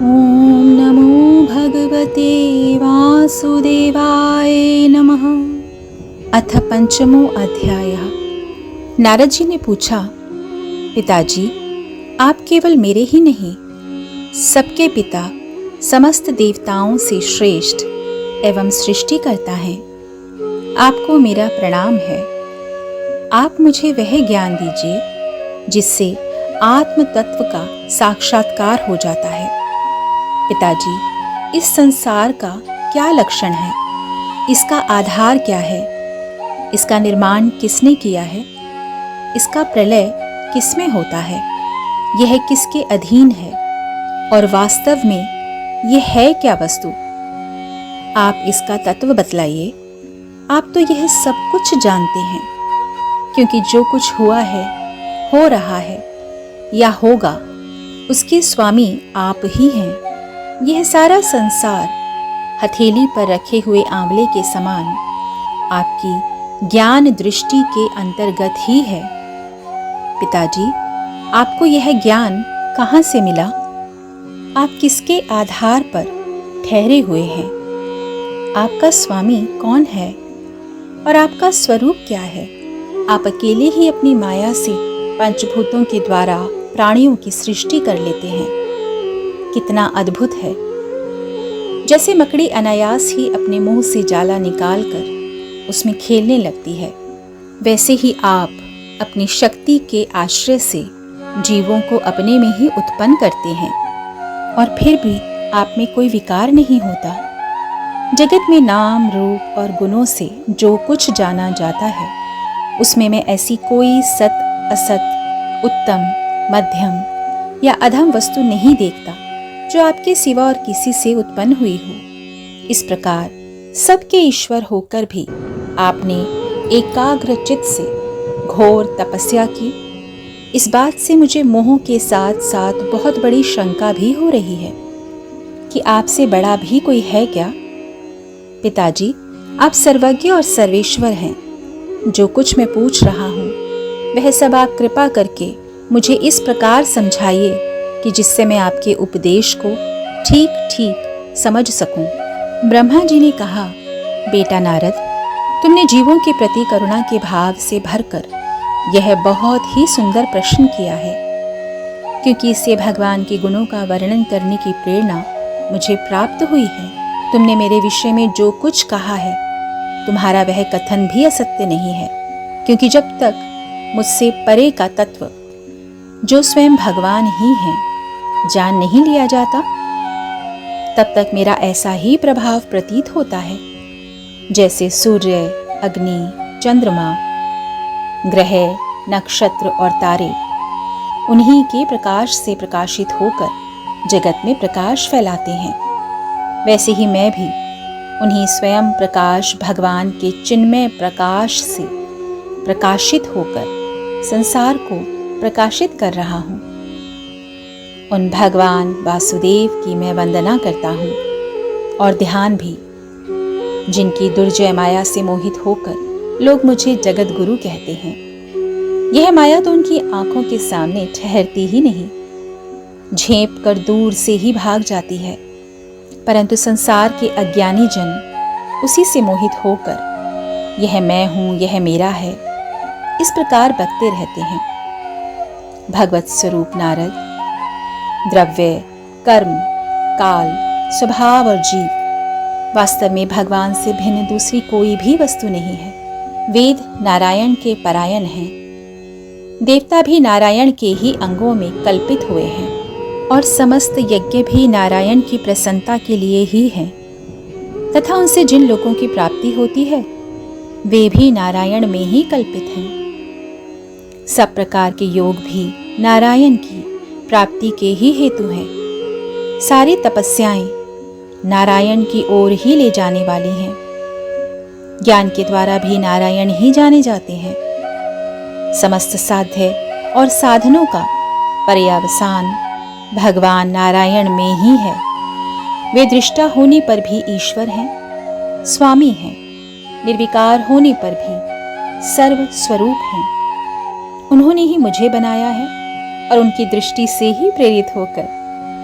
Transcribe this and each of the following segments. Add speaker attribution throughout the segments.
Speaker 1: ॐ नमो भगवते वासुदेवाय नमः। अथ पंचमो अध्यायः। नारद जी ने पूछा, पिताजी, आप केवल मेरे ही नहीं, सबके पिता, समस्त देवताओं से श्रेष्ठ एवं सृष्टि करता है। आपको मेरा प्रणाम है। आप मुझे वह ज्ञान दीजिए जिससे आत्म तत्व का साक्षात्कार हो जाता है। पिताजी, इस संसार का क्या लक्षण है? इसका आधार क्या है? इसका निर्माण किसने किया है? इसका प्रलय किसमें होता है? यह किसके अधीन है? और वास्तव में यह है क्या वस्तु? आप इसका तत्व बतलाइए। आप तो यह सब कुछ जानते हैं, क्योंकि जो कुछ हुआ है, हो रहा है या होगा, उसके स्वामी आप ही हैं। यह सारा संसार हथेली पर रखे हुए आंवले के समान आपकी ज्ञान दृष्टि के अंतर्गत ही है। पिताजी, आपको यह ज्ञान कहाँ से मिला? आप किसके आधार पर ठहरे हुए हैं? आपका स्वामी कौन है और आपका स्वरूप क्या है? आप अकेले ही अपनी माया से पंचभूतों के द्वारा प्राणियों की सृष्टि कर लेते हैं। कितना अद्भुत है! जैसे मकड़ी अनायास ही अपने मुंह से जाला निकालकर उसमें खेलने लगती है, वैसे ही आप अपनी शक्ति के आश्रय से जीवों को अपने में ही उत्पन्न करते हैं, और फिर भी आप में कोई विकार नहीं होता। जगत में नाम, रूप और गुणों से जो कुछ जाना जाता है, उसमें मैं ऐसी कोई सत, असत, उत्तम, मध्यम या अधम वस्तु नहीं देखता जो आपके सिवा और किसी से उत्पन्न हुई हो। इस प्रकार सबके ईश्वर होकर भी आपने एकाग्र चित्त से घोर तपस्या की। इस बात से मुझे मोह के साथ साथ बहुत बड़ी शंका भी हो रही है कि आपसे बड़ा भी कोई है क्या? पिताजी, आप सर्वज्ञ और सर्वेश्वर हैं। जो कुछ मैं पूछ रहा हूँ, वह सब आप कृपा करके मुझे इस प्रकार समझाइए कि जिससे मैं आपके उपदेश को ठीक ठीक समझ सकूं। ब्रह्मा जी ने कहा, बेटा नारद, तुमने जीवों के प्रति करुणा के भाव से भरकर यह बहुत ही सुंदर प्रश्न किया है, क्योंकि इससे भगवान के गुणों का वर्णन करने की प्रेरणा मुझे प्राप्त हुई है। तुमने मेरे विषय में जो कुछ कहा है, तुम्हारा वह कथन भी असत्य नहीं है, क्योंकि जब तक मुझसे परे का तत्व, जो स्वयं भगवान ही है, जान नहीं लिया जाता, तब तक मेरा ऐसा ही प्रभाव प्रतीत होता है जैसे सूर्य, अग्नि, चंद्रमा, ग्रह, नक्षत्र और तारे उन्हीं के प्रकाश से प्रकाशित होकर जगत में प्रकाश फैलाते हैं। वैसे ही मैं भी उन्हीं स्वयं प्रकाश भगवान के चिन्मय प्रकाश से प्रकाशित होकर संसार को प्रकाशित कर रहा हूँ। उन भगवान वासुदेव की मैं वंदना करता हूँ और ध्यान भी, जिनकी दुर्जय माया से मोहित होकर लोग मुझे जगत गुरु कहते हैं। यह माया तो उनकी आंखों के सामने ठहरती ही नहीं, झेप कर दूर से ही भाग जाती है, परंतु संसार के अज्ञानी जन उसी से मोहित होकर यह मैं हूँ, यह मेरा है, इस प्रकार बकते रहते हैं। भगवत स्वरूप नारद, द्रव्य, कर्म, काल, स्वभाव और जीव वास्तव में भगवान से भिन्न दूसरी कोई भी वस्तु नहीं है। वेद नारायण के परायण हैं, देवता भी नारायण के ही अंगों में कल्पित हुए हैं, और समस्त यज्ञ भी नारायण की प्रसन्नता के लिए ही हैं, तथा उनसे जिन लोगों की प्राप्ति होती है, वे भी नारायण में ही कल्पित हैं। सब प्रकार के योग भी नारायण की प्राप्ति के ही हेतु हैं। सारी तपस्याएं नारायण की ओर ही ले जाने वाली हैं। ज्ञान के द्वारा भी नारायण ही जाने जाते हैं। समस्त साध्य और साधनों का पर्यवसान भगवान नारायण में ही है। वे दृष्टा होने पर भी ईश्वर हैं, स्वामी हैं, निर्विकार होने पर भी सर्व स्वरूप हैं। उन्होंने ही मुझे बनाया है और उनकी दृष्टि से ही प्रेरित होकर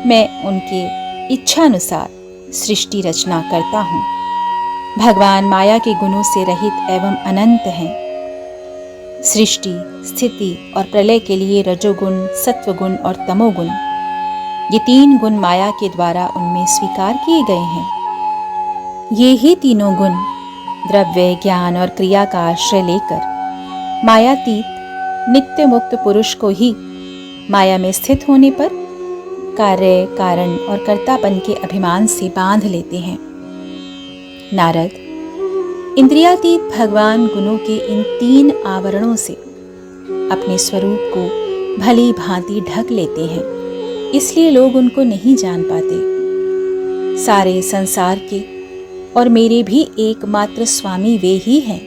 Speaker 1: मैं उनके इच्छानुसार सृष्टि रचना करता हूँ। भगवान माया के गुणों से रहित एवं अनंत हैं। सृष्टि, स्थिति और प्रलय के लिए रजोगुण, सत्वगुण और तमोगुण, ये 3 गुण माया के द्वारा उनमें स्वीकार किए गए हैं। ये ही तीनों गुण द्रव्य, ज्ञान और क्रिया का आश्रय लेकर मायातीत नित्य मुक्त पुरुष को ही माया में स्थित होने पर कार्य, कारण और कर्तापन के अभिमान से बांध लेते हैं। नारद, इंद्रियातीत भगवान गुणों के इन 3 आवरणों से अपने स्वरूप को भली भांति ढक लेते हैं, इसलिए लोग उनको नहीं जान पाते। सारे संसार के और मेरे भी एकमात्र स्वामी वे ही हैं।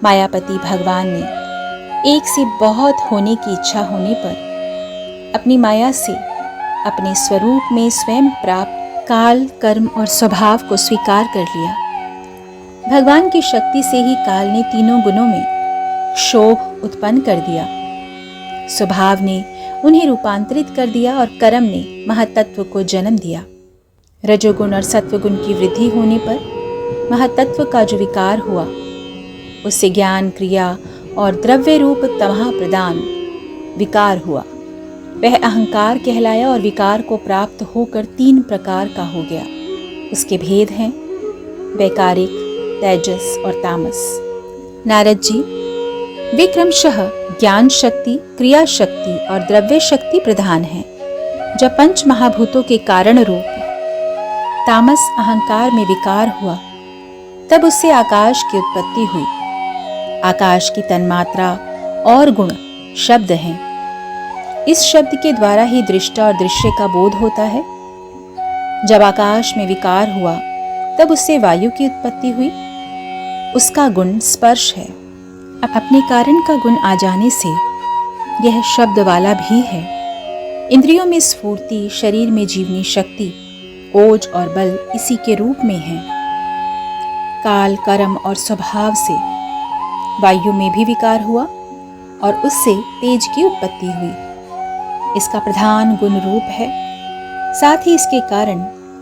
Speaker 1: मायापति भगवान ने एक से बहुत होने की इच्छा होने पर अपनी माया से अपने स्वरूप में स्वयं प्राप्त काल, कर्म और स्वभाव को स्वीकार कर लिया। भगवान की शक्ति से ही काल ने तीनों गुणों में क्षोभ उत्पन्न कर दिया। स्वभाव ने उन्हें रूपांतरित कर दिया और कर्म ने महतत्व को जन्म दिया। रजोगुण और सत्वगुण की वृद्धि होने पर महतत्व का जो विकार हुआ, उससे ज्ञान, क्रिया और द्रव्य रूप तमः प्रदान विकार हुआ। वह अहंकार कहलाया और विकार को प्राप्त होकर 3 प्रकार का हो गया। उसके भेद हैं वैकारिक, तेजस और तामस। नारद जी, वे क्रमशः ज्ञान शक्ति, क्रिया शक्ति और द्रव्य शक्ति प्रधान है। जब 5 महाभूतों के कारण रूप तामस अहंकार में विकार हुआ, तब उससे आकाश की उत्पत्ति हुई। आकाश की तन्मात्रा और गुण शब्द हैं। इस शब्द के द्वारा ही दृष्टा और दृश्य का बोध होता है। जब आकाश में विकार हुआ, तब उससे वायु की उत्पत्ति हुई। उसका गुण स्पर्श है। अपने कारण का गुण आ जाने से यह शब्द वाला भी है। इंद्रियों में स्फूर्ति, शरीर में जीवनी शक्ति, ओज और बल इसी के रूप में है। काल, कर्म और स्वभाव से वायु में भी विकार हुआ और उससे तेज की उत्पत्ति हुई। इसका प्रधान गुण रूप है। साथ ही इसके कारण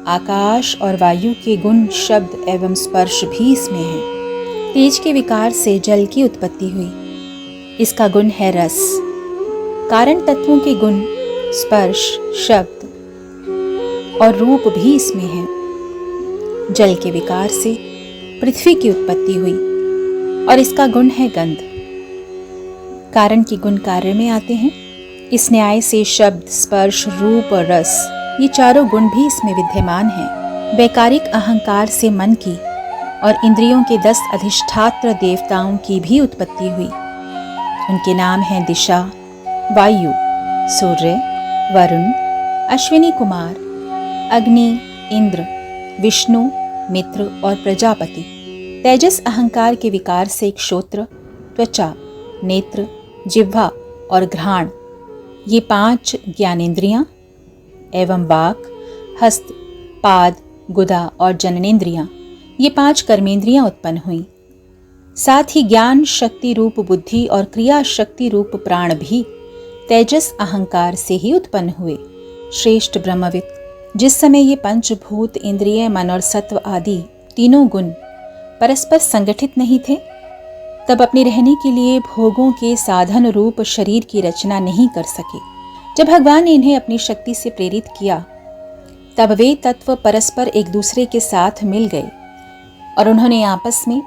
Speaker 1: आकाश और वायु के गुण, शब्द एवं स्पर्श भी इसमें है। तेज के विकार से जल की उत्पत्ति हुई। इसका गुण है रस। कारण तत्वों के गुण, स्पर्श, शब्द और रूप भी इसमें है। जल के विकार से पृथ्वी की उत्पत्ति हुई और इसका गुण है गंध। कारण के गुण कार्य में आते हैं। इस न्याय से शब्द, स्पर्श, रूप और रस, ये चारों गुण भी इसमें विद्यमान हैं। वैकारिक अहंकार से मन की और इंद्रियों के 10 अधिष्ठात्र देवताओं की भी उत्पत्ति हुई। उनके नाम हैं दिशा, वायु, सूर्य, वरुण, अश्विनी कुमार, अग्नि, इंद्र, विष्णु, मित्र और प्रजापति। तेजस अहंकार के विकार से क्षोत्र, त्वचा, नेत्र, जिह्वा और घ्राण, ये 5 ज्ञानेंद्रियां एवं वाक, हस्त, पाद, गुदा और जननेंद्रियां, ये 5 कर्मेंद्रियां उत्पन्न हुई। साथ ही ज्ञान शक्ति रूप बुद्धि और क्रिया शक्ति रूप प्राण भी तेजस अहंकार से ही उत्पन्न हुए। श्रेष्ठ ब्रह्मविद, जिस समय ये 5 भूत, इंद्रिय, मन और सत्व आदि तीनों गुण परस्पर संगठित नहीं थे, तब अपने रहने के लिए भोगों के साधन रूप शरीर की रचना नहीं कर सके। जब भगवान ने इन्हें अपनी शक्ति से प्रेरित किया, तब वे तत्व परस्पर एक दूसरे के साथ मिल गए और उन्होंने आपस में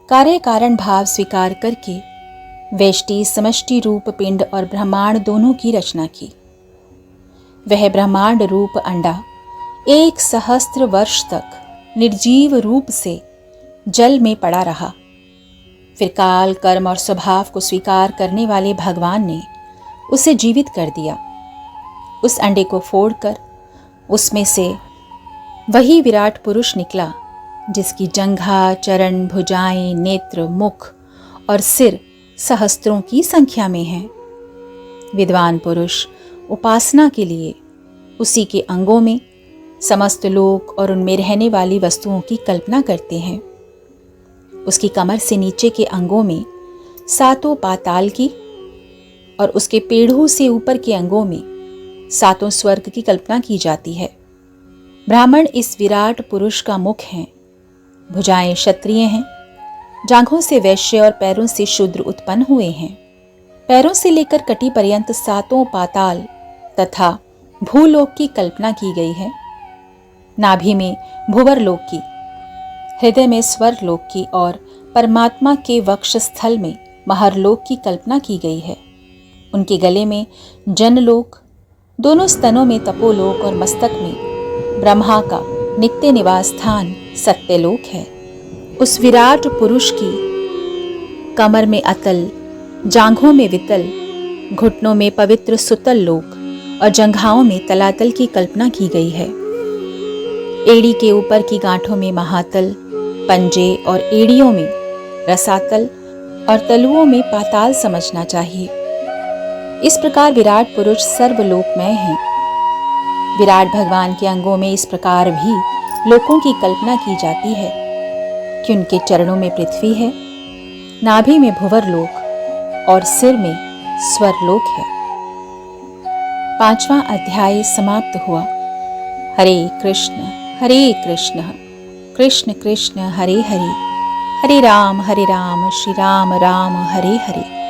Speaker 1: कार्य कारण भाव स्वीकार करके वेष्टि, समष्टि रूप पिंड और ब्रह्मांड दोनों की रचना की। वह ब्रह्मांड रूप अंडा 1 सहस्त्र वर्ष तक निर्जीव रूप से जल में पड़ा रहा। फिर काल, कर्म और स्वभाव को स्वीकार करने वाले भगवान ने उसे जीवित कर दिया। उस अंडे को फोड़कर उसमें से वही विराट पुरुष निकला, जिसकी जंघा, चरण, भुजाएं, नेत्र, मुख और सिर सहस्त्रों की संख्या में है। विद्वान पुरुष उपासना के लिए उसी के अंगों में समस्त लोक और उनमें रहने वाली वस्तुओं की कल्पना करते हैं। उसकी कमर से नीचे के अंगों में 7 पाताल की और उसके पेड़ों से ऊपर के अंगों में 7 स्वर्ग की कल्पना की जाती है। ब्राह्मण इस विराट पुरुष का मुख है। भुजाएं क्षत्रिय हैं, जांघों से वैश्य और पैरों से शूद्र उत्पन्न हुए हैं। पैरों से लेकर कटी पर्यंत सातों पाताल तथा भूलोक की कल्पना की गई है। नाभि में भुवर लोक की, हृदय में स्वर लोक की और परमात्मा के वक्ष स्थल में महरलोक की कल्पना की गई है। उनके गले में जनलोक, दोनों स्तनों में तपोलोक और मस्तक में ब्रह्मा का नित्य निवास स्थान सत्यलोक है। उस विराट पुरुष की कमर में अतल, जांघों में वितल, घुटनों में पवित्र सुतल लोक और जंघाओं में तलातल की कल्पना की गई है। एड़ी के ऊपर की गांठों में महातल, पंजे और एड़ियों में रसातल और तलुओं में पाताल समझना चाहिए। इस प्रकार विराट पुरुष सर्वलोकमय हैं। विराट भगवान के अंगों में इस प्रकार भी लोकों की कल्पना की जाती है कि उनके चरणों में पृथ्वी है, नाभि में भुवर लोक और सिर में स्वरलोक है। 5वां अध्याय समाप्त हुआ। हरे कृष्ण कृष्ण कृष्ण हरे हरे, हरे राम श्री राम राम हरे हरे।